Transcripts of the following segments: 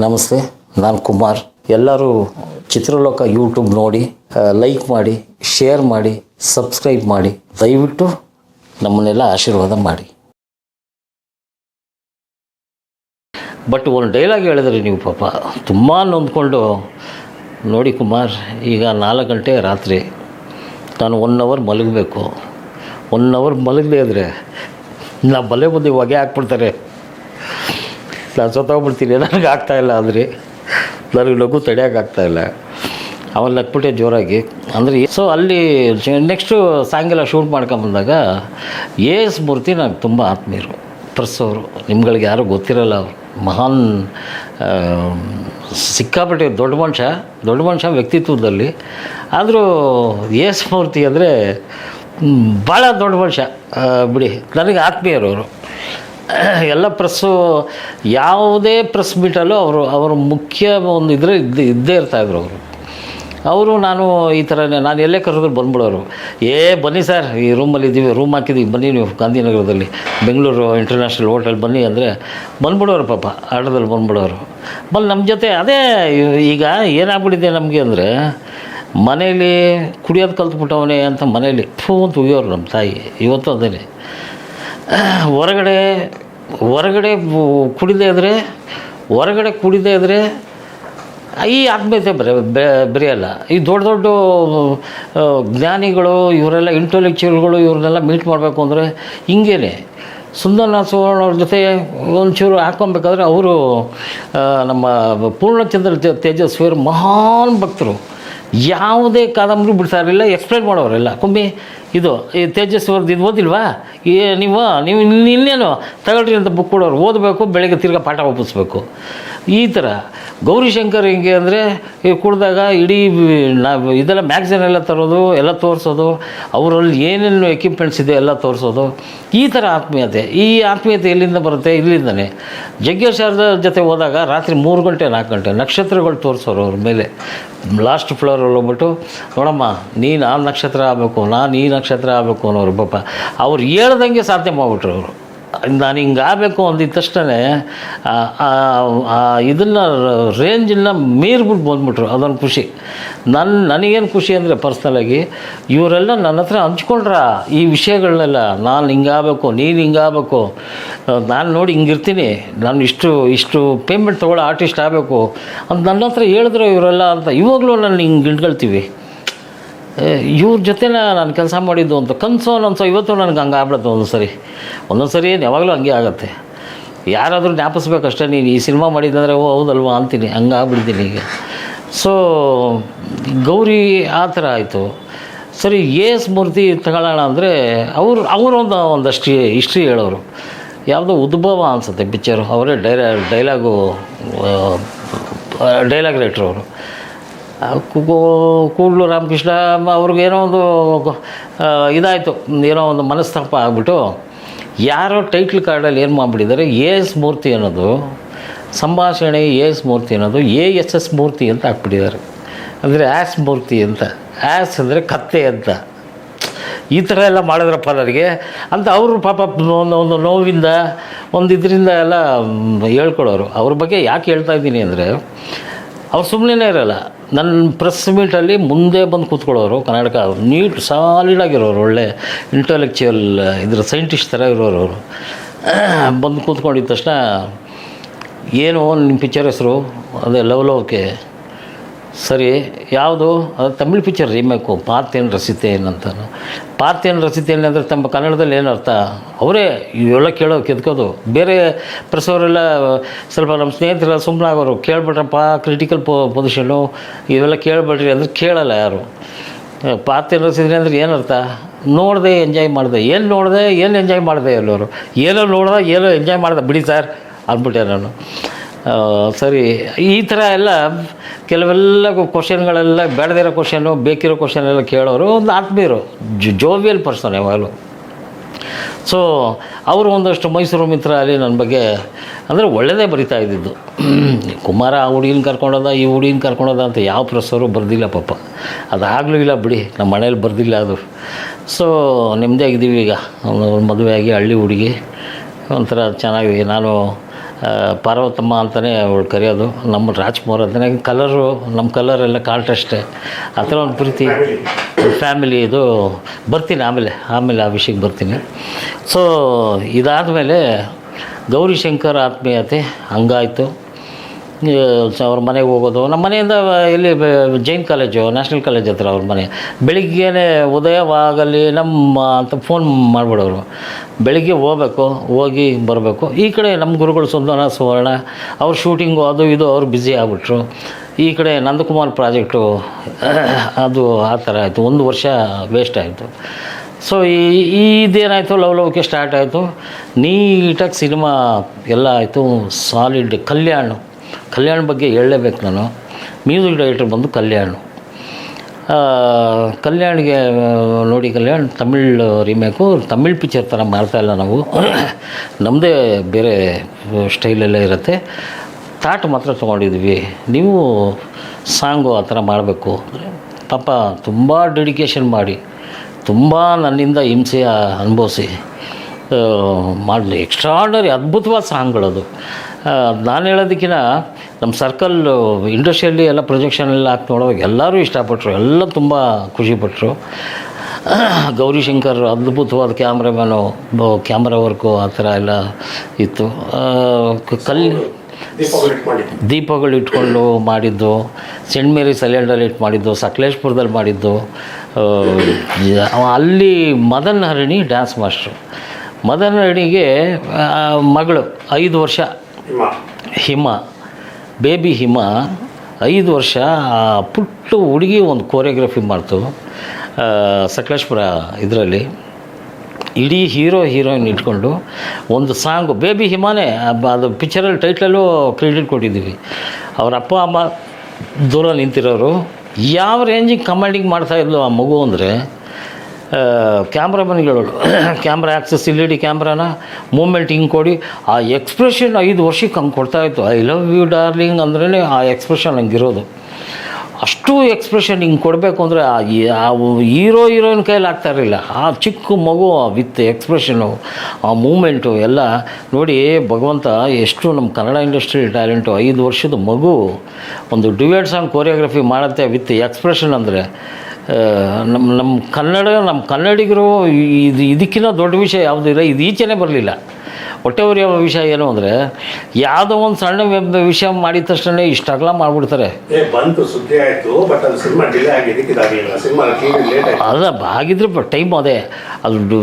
ನಮಸ್ತೆ, ನಾನು ಕುಮಾರ್. ಎಲ್ಲರೂ ಚಿತ್ರಲೋಕ ಯೂಟ್ಯೂಬ್ ನೋಡಿ, ಲೈಕ್ ಮಾಡಿ, ಶೇರ್ ಮಾಡಿ, ಸಬ್ಸ್ಕ್ರೈಬ್ ಮಾಡಿ. ದಯವಿಟ್ಟು ನಮ್ಮನ್ನೆಲ್ಲ ಆಶೀರ್ವಾದ ಮಾಡಿ. ಬಟ್ ಒಂದು ಡೈಲಾಗ್ ಹೇಳಿದ್ರಿ ನೀವು, ಪಾಪ ತುಂಬ ನೊಂದ್ಕೊಂಡು. ನೋಡಿ ಕುಮಾರ್, ಈಗ 4 ಗಂಟೆ ರಾತ್ರಿ, ನಾನು 1 ಅವರ್ ಮಲಗಬೇಕು. 1 ಅವರ್ ಮಲಗದೇ ಇದ್ದರೆ ನಾ ಬಲೆ ಬುದ್ಧಿ ಹೊಗೆ ಹಾಕ್ಬಿಡ್ತಾರೆ. ನಾನು ಸತ್ತೋಗ್ಬಿಡ್ತೀನಿ. ನನಗೆ ಆಗ್ತಾಯಿಲ್ಲ ಅಂದರೆ ನನಗೆ ನಗು ತಡೆಯೋಕ್ಕಾಗ್ತಾಯಿಲ್ಲ. ಆಮೇಲೆ ನಕ್ಬಿಟ್ಟೆ ಜೋರಾಗಿ. ಅಂದರೆ ಸೊ ಅಲ್ಲಿ ನೆಕ್ಸ್ಟು ಸಾಯಂಕಾಲ ಶೂಟ್ ಮಾಡ್ಕೊಂಬಂದಾಗ ಎಸ್ ಮೂರ್ತಿ ನನಗೆ ತುಂಬ ಆತ್ಮೀಯರು. ಪ್ರೆಸ್ ಅವರು, ನಿಮ್ಗಳಿಗೆ ಯಾರೂ ಗೊತ್ತಿರಲ್ಲ. ಅವರು ಮಹಾನ್, ಸಿಕ್ಕಾಪಟ್ಟೆ ದೊಡ್ಡ ಮನುಷ್ಯ ವ್ಯಕ್ತಿತ್ವದಲ್ಲಿ. ಆದರೂ ಎಸ್ ಮೂರ್ತಿ ಅಂದರೆ ಭಾಳ ದೊಡ್ಡ ಮನುಷ್ಯ ಬಿಡಿ. ನನಗೆ ಆತ್ಮೀಯರು ಅವರು. ಎಲ್ಲ ಪ್ರೆಸ್ಸು, ಯಾವುದೇ ಪ್ರೆಸ್ ಮೀಟಲ್ಲೂ ಅವರು ಮುಖ್ಯ ಒಂದು ಇದ್ದೇ ಇರ್ತಾಯಿದ್ರು ಅವರು. ನಾನು ಈ ಥರನೇ, ನಾನು ಎಲ್ಲೇ ಕರೆದ್ರು ಬಂದ್ಬಿಡೋರು. ಬನ್ನಿ ಸರ್, ಈ ರೂಮಲ್ಲಿದ್ದೀವಿ, ರೂಮ್ ಹಾಕಿದ್ದೀವಿ, ಬನ್ನಿ ನೀವು ಗಾಂಧಿನಗರದಲ್ಲಿ, ಬೆಂಗಳೂರು ಇಂಟರ್ನ್ಯಾಷನಲ್ ಹೋಟೆಲ್ ಬನ್ನಿ ಅಂದರೆ ಬಂದ್ಬಿಡೋರು. ಪಾಪ ಆಟೋದಲ್ಲಿ ಬಂದ್ಬಿಡೋರು. ನಮ್ಮ ಜೊತೆ ಅದೇ. ಈಗ ಏನಾಗ್ಬಿಟ್ಟಿದೆ ನಮಗೆ ಅಂದರೆ, ಮನೇಲಿ ಕುಡಿಯೋದು ಕಲ್ತ್ಬಿಟ್ಟವನೇ ಅಂತ ಮನೇಲಿ ಅಂತ ಉಯ್ಯೋರು ನಮ್ಮ ತಾಯಿ. ಇವತ್ತು ಅದೇ. ಹೊರಗಡೆ ಕುಡಿದೇ ಇದ್ದರೆ ಈ ಆತ್ಮೀಯತೆ ಬರೆಯಲ್ಲ. ಈ ದೊಡ್ಡ ಜ್ಞಾನಿಗಳು, ಇವರೆಲ್ಲ ಇಂಟೆಲೆಕ್ಚುವಲ್ಗಳು, ಇವ್ರನ್ನೆಲ್ಲ ಮೀಟ್ ಮಾಡಬೇಕು ಅಂದರೆ ಹಿಂಗೇನೆ. ಸುಂದರನಾಥ್ ಸುವರ್ಣ ಅವ್ರ ಜೊತೆ ಒಂಚೂರು ಹಾಕ್ಕೊಬೇಕಾದ್ರೆ ಅವರು ನಮ್ಮ ಪೂರ್ಣಚಂದ್ರ ತೇಜಸ್ವಿಯವರು ಮಹಾನ್ ಭಕ್ತರು. ಯಾವುದೇ ಕಾದಂಬರಿ ಬಿಡ್ತಾ ಇರಲಿಲ್ಲ, ಎಕ್ಸ್ಪ್ಲೇನ್ ಮಾಡೋರೆಲ್ಲ. ಇದು ಈ ತೇಜಸ್ವಿಯವ್ರದ್ದು ಇದು ಓದಿಲ್ವಾ, ನೀವು ಇನ್ನೇನು ತಗೊಳ್ರಿ ಅಂತ ಬುಕ್ ಕೊಡೋರು. ಓದಬೇಕು, ಬೆಳಗ್ಗೆ ತಿರ್ಗಾ ಪಾಠ ಒಪ್ಪಿಸ್ಬೇಕು. ಈ ಥರ ಗೌರಿಶಂಕರ್ ಹೆಂಗೆ ಅಂದರೆ, ಕುಡಿದಾಗ ಇಡೀ ಇದೆಲ್ಲ ಮ್ಯಾಗ್ಝಿನೆಲ್ಲ ತರೋದು, ಎಲ್ಲ ತೋರಿಸೋದು, ಅವರಲ್ಲಿ ಏನೇನು ಎಕ್ವಿಪ್ಮೆಂಟ್ಸ್ ಇದೆ ಎಲ್ಲ ತೋರಿಸೋದು. ಈ ಥರ ಆತ್ಮೀಯತೆ. ಈ ಆತ್ಮೀಯತೆ ಎಲ್ಲಿಂದ ಬರುತ್ತೆ? ಇಲ್ಲಿಂದನೇ. ಜಗ್ಗೇಶ್ ಅವ್ರ ಜೊತೆ ಹೋದಾಗ ರಾತ್ರಿ 3 ಗಂಟೆ 4 ಗಂಟೆ ನಕ್ಷತ್ರಗಳು ತೋರಿಸೋರು ಅವ್ರ ಮೇಲೆ. ಲಾಸ್ಟ್ ಫ್ಲೋರಲ್ಲಿ ಹೋಗ್ಬಿಟ್ಟು, ನೋಡಮ್ಮ ನೀನು ಆ ನಕ್ಷತ್ರ ಆಗಬೇಕು, ನಾನು ಈ ನಕ್ಷತ್ರ ಆಗಬೇಕು ಅನ್ನೋರು. ಪಾಪ ಅವ್ರು ಹೇಳ್ದಂಗೆ ಸಾಧನೆ ಮಾಡಿಬಿಟ್ರು ಅವರು. ನಾನು ಹಿಂಗೆ ಆಗಬೇಕು ಅಂದಿದ್ದ ತಕ್ಷಣ ಇದನ್ನು ರೇಂಜನ್ನು ಮೀರ್ಬಿಟ್ಟು ಬಂದ್ಬಿಟ್ರು. ಅದೊಂದು ಖುಷಿ. ನನಗೇನು ಖುಷಿ ಅಂದರೆ, ಪರ್ಸ್ನಲಾಗಿ ಇವರೆಲ್ಲ ನನ್ನ ಹತ್ರ ಹಂಚ್ಕೊಂಡ್ರ ಈ ವಿಷಯಗಳನ್ನೆಲ್ಲ. ನಾನು ಹಿಂಗಾಗಬೇಕು, ನೀನು ಹಿಂಗಾಗಬೇಕು, ನಾನು ನೋಡಿ ಹಿಂಗಿರ್ತೀನಿ, ನಾನು ಇಷ್ಟು ಪೇಮೆಂಟ್ ತೊಗೊಳ್ಳೋ ಆರ್ಟಿಸ್ಟ್ ಆಗಬೇಕು ಅಂತ ನನ್ನ ಹತ್ರ ಹೇಳಿದ್ರು ಇವರೆಲ್ಲ ಅಂತ. ಇವಾಗಲೂ ನಾನು ಹಿಂಗೆ ಗಿಂಡ್ಕೊಳ್ತೀವಿ. ಇವ್ರ ಜೊತೆ ನಾನು ಕೆಲಸ ಮಾಡಿದ್ದು ಅಂತ ಕನಸು ಅನ್ನೋನ್ಸೋ. ಇವತ್ತು ನನಗೆ ಹಂಗೆ ಆಗ್ಬಿಡುತ್ತೆ ಒಂದೊಂದು ಸರಿ ಯಾವಾಗಲೂ ಹಂಗೆ ಆಗುತ್ತೆ. ಯಾರಾದರೂ ಜ್ಞಾಪಿಸ್ಬೇಕಷ್ಟೇ, ನೀನು ಈ ಸಿನಿಮಾ ಮಾಡಿದ್ದಂದರೆ ಓ ಹೌದಲ್ವಾ ಅಂತೀನಿ. ಹಂಗೆ ಆಗ್ಬಿಡ್ತೀನಿ ಈಗ. ಸೊ ಗೌರಿ ಆ ಥರ ಆಯಿತು. ಸರಿ, ಎಸ್ ಮೂರ್ತಿ ತಗೊಳ್ಳೋಣ ಅಂದರೆ ಒಂದಷ್ಟು ಹಿಸ್ಟ್ರಿ ಹೇಳೋರು. ಯಾವುದೋ ಉದ್ಭವ ಅನಿಸುತ್ತೆ ಪಿಕ್ಚರು. ಅವರೇ ಡೈಲಾಗ್ ರೈಟ್ರು ಅವರು. ಕೂಡ್ಲು ರಾಮಕೃಷ್ಣ ಅವ್ರಿಗೇನೋ ಒಂದು ಇದಾಯಿತು, ಏನೋ ಒಂದು ಮನಸ್ತಾಪ ಆಗ್ಬಿಟ್ಟು ಯಾರೋ ಟೈಟ್ಲ್ ಕಾರ್ಡಲ್ಲಿ ಏನು ಮಾಡಿಬಿಟ್ಟಿದ್ದಾರೆ, ಎಸ್ ಮೂರ್ತಿ ಅನ್ನೋದು ಸಂಭಾಷಣೆ, ಎಸ್ ಮೂರ್ತಿ ಅನ್ನೋದು ASS ಮೂರ್ತಿ ಅಂತ ಹಾಕ್ಬಿಟ್ಟಿದ್ದಾರೆ. ಅಂದರೆ ಆ್ಯಸ್ ಮೂರ್ತಿ ಅಂತ. ಆ್ಯಸ್ ಅಂದರೆ ಕತ್ತೆ ಅಂತ. ಈ ಥರ ಎಲ್ಲ ಮಾಡಿದ್ರಪ್ಪ ನನಗೆ ಅಂತ ಅವರು ಪಾಪ ಒಂದು ನೋವಿಂದ ಇದರಿಂದ ಎಲ್ಲ ಹೇಳ್ಕೊಡೋರು. ಅವ್ರ ಬಗ್ಗೆ ಯಾಕೆ ಹೇಳ್ತಾ ಇದ್ದೀನಿ ಅಂದರೆ, ಅವ್ರು ಸುಮ್ಮನೆ ಇರೋಲ್ಲ. ನನ್ನ ಪ್ರೆಸ್ ಮೀಟಲ್ಲಿ ಮುಂದೆ ಬಂದು ಕೂತ್ಕೊಳ್ಳೋರು. ಕನ್ನಡಕ ನೀಟ್ ಸಾಲಿಡಾಗಿರೋರು, ಒಳ್ಳೆ ಇಂಟೆಲೆಕ್ಚುವಲ್ ಸೈಂಟಿಸ್ಟ್ ಥರ ಇರೋರು. ಅವರು ಬಂದು ಕೂತ್ಕೊಂಡಿದ್ದ ತಕ್ಷಣ, ಏನು ನಿಮ್ಮ ಪಿಕ್ಚರ್ ಹೆಸರು? ಅದೇ ಲವ್ಲೋಕೆ. ಸರಿ, ಯಾವುದು? ಅದು ತಮಿಳ್ ಪಿಕ್ಚರ್ ರೀಮೇಕು, ಪಾರ್ಥೇನ್ ರಸಿತೇನ್ ಅಂತ. ಪಾರ್ಥೇನ್ ರಸಿತೇನ್ ಅಂದರೆ ತಮ್ಮ ಕನ್ನಡದಲ್ಲಿ ಏನು ಅರ್ಥ? ಅವರೇ ಇವೆಲ್ಲ ಕೆದ್ಕೋದು. ಬೇರೆ ಪ್ರೆಸ್ಸವರೆಲ್ಲ ಸ್ವಲ್ಪ ನಮ್ಮ ಸ್ನೇಹಿತರೆಲ್ಲ ಸುಮ್ಮನಾಗೋರು. ಕೇಳ್ಬಿಟ್ರಪ್ಪ, ಕ್ರಿಟಿಕಲ್ ಪೊಸಿಷನ್ನು ಇವೆಲ್ಲ ಕೇಳ್ಬಿಟ್ರಿ ಅಂದರೆ ಕೇಳಲ್ಲ ಯಾರು. ಪಾರ್ಥೇನ್ ರಸಿತೇನ್ ಅಂದರೆ ಏನರ್ಥ? ನೋಡಿದೆ, ಎಂಜಾಯ್ ಮಾಡಿದೆ. ಏನು ನೋಡಿದೆ, ಏನು ಎಂಜಾಯ್ ಮಾಡಿದೆ? ಎಲ್ಲವರು ಏನೋ ನೋಡಿದೆ, ಏನೋ ಎಂಜಾಯ್ ಮಾಡಿದೆ ಬಿಡಿ ಸರ್ ಅಂದ್ಬಿಟ್ಟೆ ನಾನು. ಸರಿ, ಈ ಥರ ಎಲ್ಲ ಕೆಲವೆಲ್ಲ ಕ್ವಶನ್ಗಳೆಲ್ಲ ಬೇಡದಿರೋ ಕ್ವಶನ್ನು, ಬೇಕಿರೋ ಕ್ವಶನ್ ಎಲ್ಲ ಕೇಳೋರು. ಒಂದು ಆತ್ಮೀಯರು, ಜೋವಿಯಲ್ ಪರ್ಸನ್ ಯಾವಾಗಲೂ. ಸೊ ಅವರು ಒಂದಷ್ಟು ಮೈಸೂರು ಮಿತ್ರ ಅಲ್ಲಿ ನನ್ನ ಬಗ್ಗೆ ಅಂದರೆ ಒಳ್ಳೆಯದೇ ಬರಿತಾ ಇದ್ದಿದ್ದು. ಕುಮಾರ ಆ ಹುಡುಗಿನ ಕರ್ಕೊಂಡೋದ, ಈ ಹುಡುಗಿನ ಕರ್ಕೊಂಡೋದ ಅಂತ ಯಾವ ಪ್ರೆಸ್ಸವರು ಬರೆದಿಲ್ಲ ಪಾಪ. ಅದಾಗಲೂ ಇಲ್ಲ ಬಿಡಿ, ನಮ್ಮ ಮನೇಲಿ ಬರೆದಿಲ್ಲ ಅದು. ಸೊ ನೆಮ್ಮದಿಯಾಗಿದ್ದೀವಿ ಈಗ. ಮದುವೆ ಆಗಿ ಹಳ್ಳಿ ಹುಡುಗಿ, ಒಂಥರ ಚೆನ್ನಾಗಿ. ನಾನು ಪಾರ್ವತಮ್ಮ ಅಂತಲೇ ಅವಳು ಕರೆಯೋದು. ನಮ್ಮ ರಾಜ್ಕುಮಾರ್ ಅಂತಲೇ ಕಲರು, ನಮ್ಮ ಕಲರೆಲ್ಲ ಕಾಂಟ್ರಾಸ್ಟೇ ಆ ಥರ ಒಂದು ಪ್ರೀತಿ ಫ್ಯಾಮಿಲಿ. ಇದು ಬರ್ತೀನಿ ಆಮೇಲೆ ಆ ವಿಷಯಕ್ಕೆ ಬರ್ತೀನಿ. ಸೊ ಇದಾದಮೇಲೆ ಗೌರಿಶಂಕರ್ ಆತ್ಮೀಯತೆ ಹಂಗಾಯಿತು. ಅವ್ರ ಮನೆಗೆ ಹೋಗೋದು, ನಮ್ಮ ಮನೆಯಿಂದ ಇಲ್ಲಿ ಜೈನ್ ಕಾಲೇಜು, ನ್ಯಾಷನಲ್ ಕಾಲೇಜ್ ಹತ್ರ ಅವ್ರ ಮನೆ. ಬೆಳಿಗ್ಗೆನೇ ಉದಯವಾಗಲಿ ನಮ್ಮ ಅಂತ ಫೋನ್ ಮಾಡಿಬಿಡೋರು. ಬೆಳಿಗ್ಗೆ ಹೋಗಿ ಬರಬೇಕು. ಈ ಕಡೆ ನಮ್ಮ ಗುರುಗಳು ಸುಂದರ ಸುವರ್ಣ ಅವ್ರ ಶೂಟಿಂಗು ಅದು ಇದು ಅವ್ರು ಬ್ಯುಸಿ ಆಗಿಬಿಟ್ರು. ಈ ಕಡೆ ನಂದಕುಮಾರ್ ಪ್ರಾಜೆಕ್ಟು ಅದು ಆ ಥರ ಆಯಿತು. 1 ವರ್ಷ ವೇಸ್ಟ್ ಆಯಿತು. ಸೊ ಇದೇನಾಯಿತು, ಲವಲವಿಕೆ ಸ್ಟಾರ್ಟ್ ಆಯಿತು. ನೀಟಾಗಿ ಸಿನಿಮಾ ಎಲ್ಲ ಆಯಿತು, ಸಾಲಿಡ್. ಕಲ್ಯಾಣ್ ಬಗ್ಗೆ ಹೇಳಲೇಬೇಕು ನಾನು. ಮ್ಯೂಸಿಕ್ ಡೈರೆಕ್ಟರ್ ಬಂದು ಕಲ್ಯಾಣ್ಗೆ ನೋಡಿ, ತಮಿಳ್ ರೀಮೇಕು, ತಮಿಳ್ ಪಿಕ್ಚರ್ ಥರ ಮಾಡ್ತಾಯಿಲ್ಲ ನಾವು. ನಮ್ಮದೇ ಬೇರೆ ಸ್ಟೈಲಲ್ಲೇ ಇರುತ್ತೆ. ಥಾಟ್ ಮಾತ್ರ ತೊಗೊಂಡಿದ್ವಿ, ನೀವು ಸಾಂಗು ಆ ಥರ ಮಾಡಬೇಕು ಅಂದರೆ ಪಾಪ ತುಂಬ ಡೆಡಿಕೇಶನ್ ಮಾಡಿ, ತುಂಬ ನನ್ನಿಂದ ಹಿಂಸೆ ಅನುಭವಿಸಿ ಮಾಡಲಿ. ಎಕ್ಸ್ಟ್ರಾರ್ಡನರಿ ಅದ್ಭುತವಾದ ಸಾಂಗ್ಗಳದು. ನಾನು ಹೇಳೋದಕ್ಕಿಂತ ನಮ್ಮ ಸರ್ಕಲ್ಲು ಇಂಡಸ್ಟ್ರಿಯಲ್ಲಿ ಎಲ್ಲ ಪ್ರೊಜೆಕ್ಷನ್ ಎಲ್ಲ ಹಾಕಿ ನೋಡುವಾಗ ಎಲ್ಲರೂ ಇಷ್ಟಪಟ್ಟರು, ಎಲ್ಲ ತುಂಬ ಖುಷಿಪಟ್ಟರು. ಗೌರಿಶಂಕರ್ ಅದ್ಭುತವಾದ ಕ್ಯಾಮ್ರಾಮ್ಯಾನು, ಕ್ಯಾಮ್ರಾ ವರ್ಕು ಆ ಥರ ಎಲ್ಲ ಇತ್ತು. ದೀಪಗಳು ಇಟ್ಕೊಂಡು ಮಾಡಿದ್ದು, ಸೆಂಟ್ ಮೇರಿಸ್ ಐಲ್ಯಾಂಡಲ್ಲಿ ಇಟ್ಟು ಮಾಡಿದ್ದು, ಸಕಲೇಶ್ಪುರದಲ್ಲಿ ಮಾಡಿದ್ದು. ಅಲ್ಲಿ ಮದನ್ ಹರಿಣಿ ಡ್ಯಾನ್ಸ್ ಮಾಸ್ಟ್ರು. ಮದನ್ ಹರಿಣಿಗೆ ಮಗಳು 5 ವರ್ಷ, ಬೇಬಿ ಹಿಮ 5 ವರ್ಷ. ಆ ಪುಟ್ಟ ಹುಡುಗಿ ಒಂದು ಕೋರಿಯೋಗ್ರಫಿ ಮಾಡ್ತು ಸಕಲೇಶ್ಪುರ ಇದರಲ್ಲಿ. ಇಡೀ ಹೀರೋಯಿನ್ ಇಟ್ಕೊಂಡು ಒಂದು ಸಾಂಗು, ಬೇಬಿ ಹಿಮಾನೇ ಅದು ಪಿಕ್ಚರಲ್ಲಿ ಟೈಟ್ಲಲ್ಲೂ ಕ್ರೆಡಿಟ್ ಕೊಟ್ಟಿದ್ದೀವಿ. ಅವ್ರ ಅಪ್ಪ ಅಮ್ಮ ದೂರ ನಿಂತಿರೋರು. ಯಾವ ರೇಂಜಿಗೆ ಕಮಾಂಡಿಂಗ್ ಮಾಡ್ತಾಯಿದ್ಲು ಆ ಮಗು ಅಂದರೆ, ಕ್ಯಾಮ್ರಾಮನ್ಗಳು ಕ್ಯಾಮ್ರಾ ಆ್ಯಕ್ಸಸ್ LED ಕ್ಯಾಮ್ರಾನ ಮೂಮೆಂಟ್ ಹಿಂಗೆ ಕೊಡಿ, ಆ ಎಕ್ಸ್ಪ್ರೆಷನ್ 5 ವರ್ಷಕ್ಕೆ ಹಂಗೆ ಕೊಡ್ತಾಯಿತ್ತು. ಐ ಲವ್ ಯು ಡಾರ್ಲಿಂಗ್ ಅಂದ್ರೇ ಆ ಎಕ್ಸ್ಪ್ರೆಷನ್ ಹಂಗಿರೋದು. ಅಷ್ಟು ಎಕ್ಸ್ಪ್ರೆಷನ್ ಹಿಂಗೆ ಕೊಡಬೇಕು ಅಂದರೆ ಆ ಹೀರೋಯಿನ್ ಕೈಯಲ್ಲಿ ಆಗ್ತಾಯಿರಲಿಲ್ಲ. ಆ ಚಿಕ್ಕ ಮಗು ವಿತ್ ಎಕ್ಸ್ಪ್ರೆಷನು, ಆ ಮೂಮೆಂಟು ಎಲ್ಲ ನೋಡಿ. ಭಗವಂತ ಎಷ್ಟು ನಮ್ಮ ಕನ್ನಡ ಇಂಡಸ್ಟ್ರಿ ಟ್ಯಾಲೆಂಟು. 5 ವರ್ಷದ ಮಗು ಒಂದು ಡ್ಯುಯೆಟ್ ಸಾಂಗ್ ಕೋರಿಯೋಗ್ರಫಿ ಮಾಡುತ್ತೆ ವಿತ್ ಎಕ್ಸ್ಪ್ರೆಷನ್ ಅಂದರೆ ನಮ್ಮ ಕನ್ನಡಿಗರು ಇದಕ್ಕಿಂತ ದೊಡ್ಡ ವಿಷಯ ಯಾವುದೂ ಇಲ್ಲ. ಇದು ಈಚೆನೇ ಬರಲಿಲ್ಲ. ಹೊಟ್ಟೆ ಉರಿಯೋ ವಿಷಯ ಏನು ಅಂದರೆ, ಯಾವುದೋ ಒಂದು ಸಣ್ಣ ವಿಷಯ ಮಾಡಿದ ತಕ್ಷಣ ಇಷ್ಟಾಗಲ ಮಾಡಿಬಿಡ್ತಾರೆ. ಅದ ಆಗಿದ್ರೆ ಟೈಮ್ ಅದೇ, ಅದು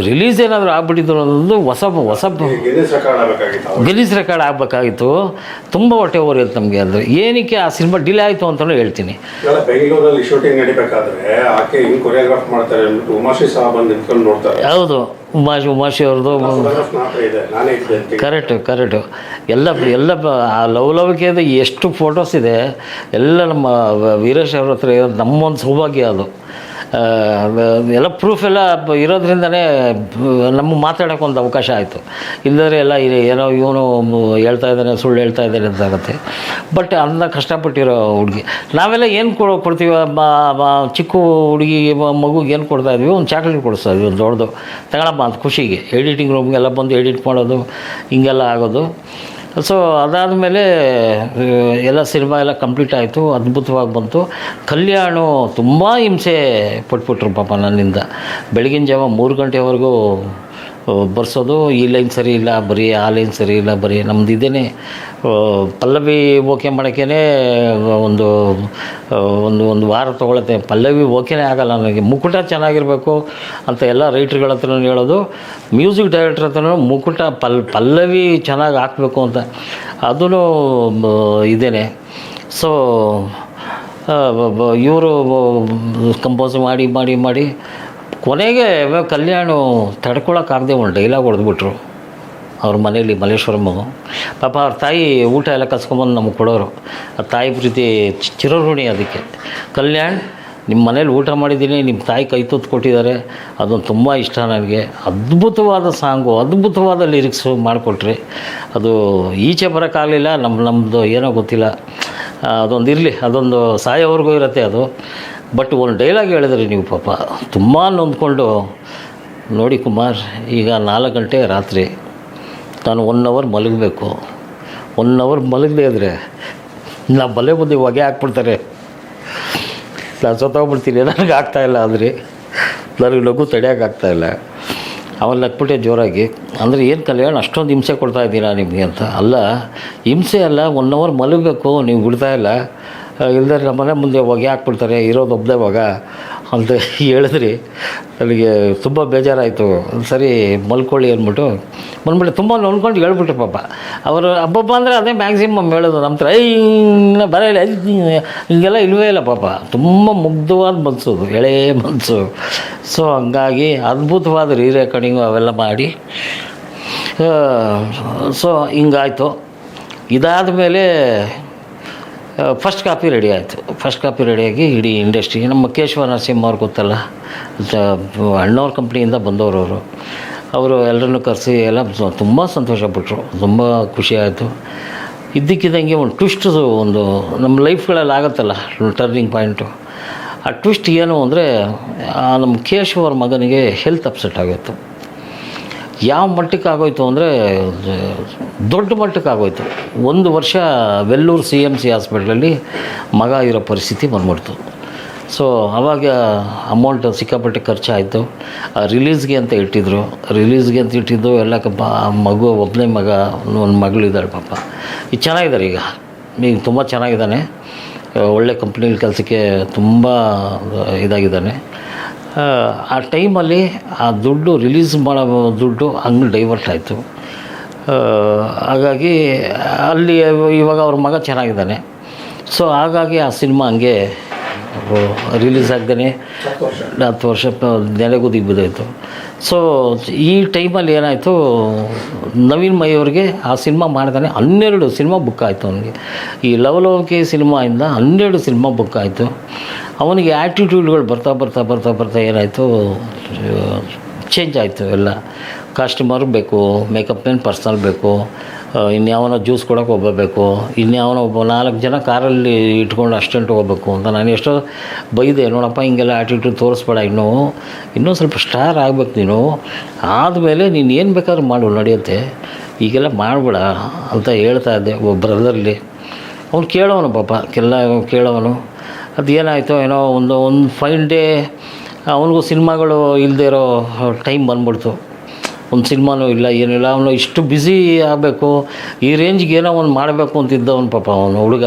ರಿಲೀಸ್ ಏನಾದರೂ ಆಗ್ಬಿಟ್ಟಿದ್ರು ಅನ್ನೋದು ಹೊಸ ಗಿನ್ನಿಸ್ ರೆಕಾರ್ಡ್ ಆಗಬೇಕಾಗಿತ್ತು. ತುಂಬ ಹೊಟ್ಟೆ ಉರಿಯುತ್ತೆ ನಮಗೆ. ಅಂದರೆ ಏನಕ್ಕೆ ಆ ಸಿನಿಮಾ ಡಿಲೇ ಆಯಿತು ಅಂತಲೂ ಹೇಳ್ತೀನಿ. ಬೆಂಗಳೂರಲ್ಲಿ ಶೂಟಿಂಗ್ ನಡಿಬೇಕಾದ್ರೆ ಆಕೆ ಹಿಂಗೆ ಕೊರಿಯೋಗ್ರಾಫ್ ಮಾಡ್ತಾರೆ, ಉಮಾಶ್ರೀ ಸಾಹೇಬ್ ಬಂದು ನಿಂತ್ಕೊಂಡು ನೋಡ್ತಾರೆ. ಹೌದು, ಉಮಾಶಿ ಅವ್ರದ್ದು ಕರೆಕ್ಟು. ಎಲ್ಲ ಆ ಲವಲವಿಕೆದು ಎಷ್ಟು ಫೋಟೋಸ್ ಇದೆ ಎಲ್ಲ ನಮ್ಮ ವೀರೇಶ್ ಅವ್ರ ಹತ್ರ ಇರೋದು ನಮ್ಮೊಂದು ಸೌಭಾಗ್ಯ. ಅದು ಎಲ್ಲ ಪ್ರೂಫ್ ಎಲ್ಲ ಇರೋದ್ರಿಂದನೇ ನಮಗೆ ಮಾತಾಡೋಕೆ ಒಂದು ಅವಕಾಶ ಆಯಿತು. ಇಲ್ಲದ್ರೆ ಎಲ್ಲ ಏನೋ ಇವನು ಹೇಳ್ತಾ ಇದ್ದಾನೆ, ಸುಳ್ಳು ಹೇಳ್ತಾ ಇದ್ದಾನೆ ಅಂತಾಗುತ್ತೆ. ಬಟ್ ಅದನ್ನ ಕಷ್ಟಪಟ್ಟಿರೋ ಹುಡುಗಿ. ನಾವೆಲ್ಲ ಏನು ಕೊಡ್ತೀವಿ, ಚಿಕ್ಕ ಹುಡುಗಿ ಮಗುಗೆ ಏನು ಕೊಡ್ತಾಯಿದ್ವಿ, ಒಂದು ಚಾಕ್ಲೇಟ್ ಕೊಡಿಸ್ತಾಯಿದ್ವಿ, ಒಂದು ದೊಡ್ಡದು ತಗೊಳಮ್ಮ ಅಂತ ಖುಷಿಗೆ. ಎಡಿಟಿಂಗ್ ರೂಮ್ಗೆಲ್ಲ ಬಂದು ಎಡಿಟ್ ಮಾಡೋದು ಹಿಂಗೆಲ್ಲ ಆಗೋದು. ಸೊ ಅದಾದಮೇಲೆ ಎಲ್ಲ ಸಿನಿಮಾ ಎಲ್ಲ ಕಂಪ್ಲೀಟ್ ಆಯಿತು, ಅದ್ಭುತವಾಗಿ ಬಂತು. ಕಲ್ಯಾಣು ತುಂಬ ಹಿಂಸೆ ಪಟ್ಬಿಟ್ರು ಪಾಪ ನನ್ನಿಂದ. ಬೆಳಗಿನ ಜಾವ 3 ಗಂಟೆವರೆಗೂ ಬರ್ಸೋದು. ಈ ಲೈನ್ ಸರಿ ಇಲ್ಲ ಬರೀ, ಆ ಲೈನ್ ಸರಿ ಇಲ್ಲ ಬರೀ. ನಮ್ದು ಇದೇನೆ ಪಲ್ಲವಿ ಓಕೆ ಮಾಡೋಕ್ಕೇ ಒಂದು ವಾರ ತೊಗೊಳತ್ತೆ. ಪಲ್ಲವಿ ಓಕೆನೇ ಆಗೋಲ್ಲ ನನಗೆ. ಮುಕುಟ ಚೆನ್ನಾಗಿರಬೇಕು ಅಂತ ಎಲ್ಲ ರೈಟ್ರ್ಗಳ ಹತ್ರ ಹೇಳೋದು, ಮ್ಯೂಸಿಕ್ ಡೈರೆಕ್ಟರ್ ಹತ್ರ ಮುಕುಟ ಪಲ್ಲವಿ ಚೆನ್ನಾಗಿ ಹಾಕಬೇಕು ಅಂತ. ಅದೂ ಇದೇನೆ. ಸೊ ಇವರು ಕಂಪೋಸ್ ಮಾಡಿ ಕೊನೆಗೆ ಕಲ್ಯಾಣು ತಡ್ಕೊಳಕ್ಕಾಗದೆ ಒಂದು ಡೈಲಾಗ್ ಹೊಡೆದ್ಬಿಟ್ರು ಅವ್ರ ಮನೇಲಿ, ಮಲ್ಲೇಶ್ವರಮ್ಮ. ಪಾಪ ಅವ್ರ ತಾಯಿ ಊಟ ಎಲ್ಲ ಕಸ್ಕೊಂಬಂದು ನಮಗೆ ಕೊಡೋರು. ಆ ತಾಯಿ ಪ್ರೀತಿ ಚಿರಋಣಿ ಅದಕ್ಕೆ. ಕಲ್ಯಾಣ್, ನಿಮ್ಮ ಮನೇಲಿ ಊಟ ಮಾಡಿದ್ದೀನಿ, ನಿಮ್ಮ ತಾಯಿ ಕೈ ತುತ್ತು ಕೊಟ್ಟಿದ್ದಾರೆ, ಅದೊಂದು ತುಂಬ ಇಷ್ಟ ನನಗೆ. ಅದ್ಭುತವಾದ ಸಾಂಗು, ಅದ್ಭುತವಾದ ಲಿರಿಕ್ಸು ಮಾಡಿಕೊಟ್ರಿ. ಅದು ಈಚೆ ಬರೋಕ್ಕಾಗಲಿಲ್ಲ. ನಮ್ಮದು ಏನೋ ಗೊತ್ತಿಲ್ಲ, ಅದೊಂದು ಇರಲಿ, ಅದೊಂದು ಸಾಯೋವರೆಗೂ ಇರುತ್ತೆ ಅದು. ಬಟ್ ಒಂದು ಡೈಲಾಗ್ ಹೇಳಿದ್ರಿ ನೀವು, ಪಾಪ ತುಂಬ ನೊಂದ್ಕೊಂಡು. ನೋಡಿ ಕುಮಾರ್, ಈಗ 4 ಗಂಟೆ ರಾತ್ರಿ, ನಾನು 1 ಅವರ್ ಮಲಗಬೇಕು. 1 ಅವರ್ ಮಲಗದೇ ಇದ್ದರೆ ನಾ ಬಲೆ ಬುದ್ಧಿ ಹೊಗೆ ಹಾಕ್ಬಿಡ್ತಾರೆ. ನಾನು ಸತ್ತೋಗ್ಬಿಡ್ತೀನಿ, ನನಗೆ ಆಗ್ತಾಯಿಲ್ಲ ಅಂದರೆ ನನಗೆ ನಗು ತಡೆಯೋಕ್ಕಾಗ್ತಾಯಿಲ್ಲ. ಅವನು ನಕ್ಬಿಟ್ಟೆ ಜೋರಾಗಿ. ಅಂದರೆ ಏನು ಕಲ್ಯಾಣ ಅಷ್ಟೊಂದು ಹಿಂಸೆ ಕೊಡ್ತಾಯಿದ್ದೀರಾ ನಿಮಗೆ ಅಂತ. ಅಲ್ಲ, ಹಿಂಸೆ ಅಲ್ಲ, 1 ಅವರ್ ಮಲಗಬೇಕು, ನೀವು ಬಿಡ್ತಾಯಿಲ್ಲ, ಇಲ್ಲದ್ರೆ ನಮ್ಮ ಮನೆ ಮುಂದೆ ಹೊಗೆ ಹಾಕ್ಬಿಡ್ತಾರೆ, ಇರೋದು ಒಬ್ಬದೇ ಹೊಗ ಅಂತ ಹೇಳಿದ್ರಿ. ನನಗೆ ತುಂಬ ಬೇಜಾರಾಯಿತು. ಸರಿ ಮಲ್ಕೊಳ್ಳಿ ಅಂದ್ಬಿಟ್ಟು ಬಂದ್ಬಿಟ್ಟು ತುಂಬ ನೋಡ್ಕೊಂಡು ಹೇಳ್ಬಿಟ್ಟೆ. ಪಾಪ ಅವರು ಹಬ್ಬಬ್ಬ ಅಂದರೆ ಅದೇ ಮ್ಯಾಕ್ಸಿಮಮ್ ಹೇಳೋದು. ನಮ್ಮ ಹತ್ರ ಬರೋಲ್ಲ ಹಿಂಗೆಲ್ಲ ಇಲ್ಲವೇ ಇಲ್ಲ. ಪಾಪ ತುಂಬ ಮುಗ್ಧವಾದ ಮನಸ್ಸು, ಎಳೆ ಮನಸ್ಸು. ಸೊ ಹಂಗಾಗಿ ಅದ್ಭುತವಾದ ರೀರೆಕಾರ್ಡಿಂಗು ಅವೆಲ್ಲ ಮಾಡಿ ಸೊ ಹಿಂಗಾಯಿತು. ಇದಾದ ಮೇಲೆ ಫಸ್ಟ್ ಕಾಪಿ ರೆಡಿ ಆಯಿತು. ಫಸ್ಟ್ ಕಾಪಿ ರೆಡಿಯಾಗಿ ಇಡೀ ಇಂಡಸ್ಟ್ರಿಗೆ ನಮ್ಮ ಕೇಶವ ನರಸಿಂಹ ಅವ್ರು ಗೊತ್ತಲ್ಲ, ಅಣ್ಣವ್ರ ಕಂಪ್ನಿಯಿಂದ ಬಂದವರು ಅವರು ಎಲ್ಲರನ್ನೂ ಕರೆಸಿ ಎಲ್ಲ ತುಂಬ ಸಂತೋಷಪಟ್ಟರು, ತುಂಬ ಖುಷಿಯಾಯಿತು. ಇದ್ದಕ್ಕಿದ್ದಂಗೆ ಒಂದು ಟ್ವಿಸ್ಟ್, ಒಂದು ನಮ್ಮ ಲೈಫ್ಗಳಲ್ಲಿ ಆಗುತ್ತಲ್ಲ ಟರ್ನಿಂಗ್ ಪಾಯಿಂಟು. ಆ ಟ್ವಿಸ್ಟ್ ಏನು ಅಂದರೆ ನಮ್ಮ ಕೇಶವ ಅವ್ರ ಮಗನಿಗೆ ಹೆಲ್ತ್ ಅಪ್ಸೆಟ್ ಆಗಿತ್ತು. ಯಾವ ಮಟ್ಟಕ್ಕೆ ಆಗೋಯ್ತು ಅಂದರೆ ದೊಡ್ಡ ಮಟ್ಟಕ್ಕೆ ಆಗೋಯ್ತು. 1 ವರ್ಷ ವೆಲ್ಲೂರು CMC ಹಾಸ್ಪಿಟ್ಲಲ್ಲಿ ಮಗ ಇರೋ ಪರಿಸ್ಥಿತಿ ಬಂದ್ಬಿಡ್ತು. ಸೊ ಆವಾಗ ಅಮೌಂಟ್ ಸಿಕ್ಕಾಪಟ್ಟೆ ಖರ್ಚಾಯಿತು. ರಿಲೀಸ್ಗೆ ಅಂತ ಇಟ್ಟಿದ್ದು ಎಲ್ಲ ಮಗು ಒಬ್ಬನೇ ಮಗ, ಒಂದು ಮಗಳಿದ್ದಾಳೆ ಪಾಪ. ಈಗ ಚೆನ್ನಾಗಿದ್ದಾರೆ, ಈಗ ತುಂಬ ಚೆನ್ನಾಗಿದ್ದಾನೆ. ಒಳ್ಳೆ ಕಂಪ್ನಿಲಿ ಕೆಲಸಕ್ಕೆ ತುಂಬ ಇದಾಗಿದ್ದಾನೆ. ಆ ಟೈಮಲ್ಲಿ ಆ ದುಡ್ಡು ರಿಲೀಸ್ ಮಾಡೋ ದುಡ್ಡು ಹಂಗೆ ಡೈವರ್ಟ್ ಆಯಿತು. ಹಾಗಾಗಿ ಅಲ್ಲಿ ಇವಾಗ ಅವ್ರ ಮಗ ಚೆನ್ನಾಗಿದ್ದಾನೆ. ಸೊ ಹಾಗಾಗಿ ಆ ಸಿನಿಮಾ ಹಂಗೆ ರಿಲೀಸ್ ಆಗ್ದೇ 10 ವರ್ಷ ನೆಲೆಗುದಿಗೆ ಬಿದ್ದೋಯ್ತು. ಸೊ ಈ ಟೈಮಲ್ಲಿ ಏನಾಯಿತು, ನವೀನ್ ಮೈ ಅವ್ರಿಗೆ ಆ ಸಿನಿಮಾ ಮಾಡ್ತಾನೆ 12 ಸಿನಿಮಾ ಬುಕ್ ಆಯಿತು ಅವನಿಗೆ. ಈ ಲವಲವಿಕೆ ಸಿನಿಮಾಯಿಂದ 12 ಸಿನಿಮಾ ಬುಕ್ ಆಯಿತು. ಅವನಿಗೆ ಆ್ಯಟಿಟ್ಯೂಡ್ಗಳು ಬರ್ತಾ ಏನಾಯಿತು, ಚೇಂಜ್ ಆಯಿತು. ಎಲ್ಲ ಕಾಸ್ಟ್ಯೂಮರ್ ಬೇಕು, ಮೇಕಪ್ ಮ್ಯಾನ್ ಪರ್ಸನಲ್ ಬೇಕು, ಇನ್ಯಾವನೋ ಜ್ಯೂಸ್ ಕೊಡೋಕೆ ಒಬ್ಬ ಬೇಕು, ಇನ್ಯಾವನೋ ಒಬ್ಬ 4 ಜನ ಕಾರಲ್ಲಿ ಇಟ್ಕೊಂಡು ಅಷ್ಟೆಂಟು ಹೋಗ್ಬೇಕು ಅಂತ. ನಾನು ಎಷ್ಟೋ ಬೈದೆ, ನೋಡಪ್ಪ ಹಿಂಗೆಲ್ಲ ಆ್ಯಟಿಟ್ಯೂಡ್ ತೋರಿಸ್ಬೇಡ, ಇನ್ನೂ ಸ್ವಲ್ಪ ಸ್ಟಾರ್ ಆಗಬೇಕು ನೀನು, ಆದಮೇಲೆ ನೀನು ಏನು ಬೇಕಾದ್ರೂ ಮಾಡು ನಡೆಯುತ್ತೆ, ಈಗೆಲ್ಲ ಮಾಡಬೇಡ ಅಂತ ಹೇಳ್ತಾ ಇದ್ದೆ. ಒಬ್ಬ ಬ್ರದರ್ಲಿ ಅವ್ನು ಕೇಳೋನು, ಪಾಪ ಕೇಳೋನು. ಅದು ಏನಾಯಿತು ಏನೋ ಒಂದು ಫೈನ್ ಡೇ ಅವನಿಗೂ ಸಿನಿಮಾಗಳು ಇಲ್ಲದೆ ಇರೋ ಟೈಮ್ ಬಂದ್ಬಿಡ್ತು. ಒಂದು ಸಿನಿಮಾನೂ ಇಲ್ಲ, ಏನಿಲ್ಲ. ಅವನು ಇಷ್ಟು ಬ್ಯುಸಿ ಆಗಬೇಕು, ಈ ರೇಂಜ್ಗೆ ಏನೋ ಒಂದು ಮಾಡಬೇಕು ಅಂತಿದ್ದವನು ಪಾಪ. ಅವನು ಹುಡುಗ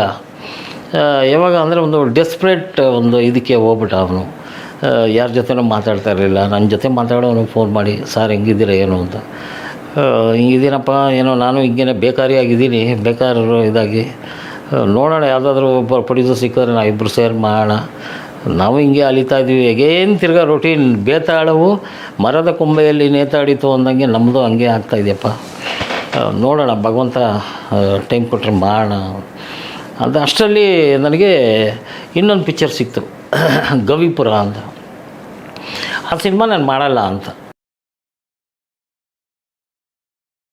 ಯಾವಾಗ ಅಂದರೆ ಒಂದು ಡೆಸ್ಪ್ರೇಟ್ ಒಂದು ಇದಕ್ಕೆ ಹೋಗ್ಬಿಟ್ಟ ಅವನು. ಯಾರ ಜೊತೆನೂ ಮಾತಾಡ್ತಾ ಇರಲಿಲ್ಲ. ನನ್ನ ಜೊತೆ ಮಾತಾಡೋನು ಫೋನ್ ಮಾಡಿ, ಸಾರ್ ಹೆಂಗಿದ್ದೀರ ಏನು ಅಂತ. ಹಿಂಗಿದ್ದೀನಪ್ಪ, ಏನೋ ನಾನು ಹಿಂಗೇನೆ ಬೇಕಾರಿಯಾಗಿದ್ದೀನಿ, ಬೇಕಾರು ಇದಾಗಿ ನೋಡೋಣ, ಯಾವುದಾದ್ರೂ ಒಬ್ಬ ಪ್ರೊಡ್ಯೂಸರ್ ಸಿಕ್ಕಿದ್ರೆ ನಾವಿಬ್ಬರು ಸೇರಿ ಮಾಡೋಣ. ನಾವು ಹಿಂಗೆ ಅಲಿತಾ ಇದ್ದೀವಿ, ಹೇಗೇನು ತಿರ್ಗಾ ರೊಟೀನ್. ಬೇತಾಳವು ಮರದ ಕೊಂಬೆಯಲ್ಲಿ ನೇತಾಡಿತು ಅಂದಂಗೆ ನಮ್ಮದು ಹಂಗೆ ಆಗ್ತಾಯಿದೆಯಪ್ಪ. ನೋಡೋಣ, ಭಗವಂತ ಟೈಮ್ ಕೊಟ್ಟರೆ ಮಾಡೋಣ ಅಂತ. ಅಷ್ಟರಲ್ಲಿ ನನಗೆ ಇನ್ನೊಂದು ಪಿಕ್ಚರ್ ಸಿಕ್ತು, ಗವಿಪುರ ಅಂತ. ಆ ಸಿನಿಮಾ ನಾನು ಮಾಡಲ್ಲ ಅಂತ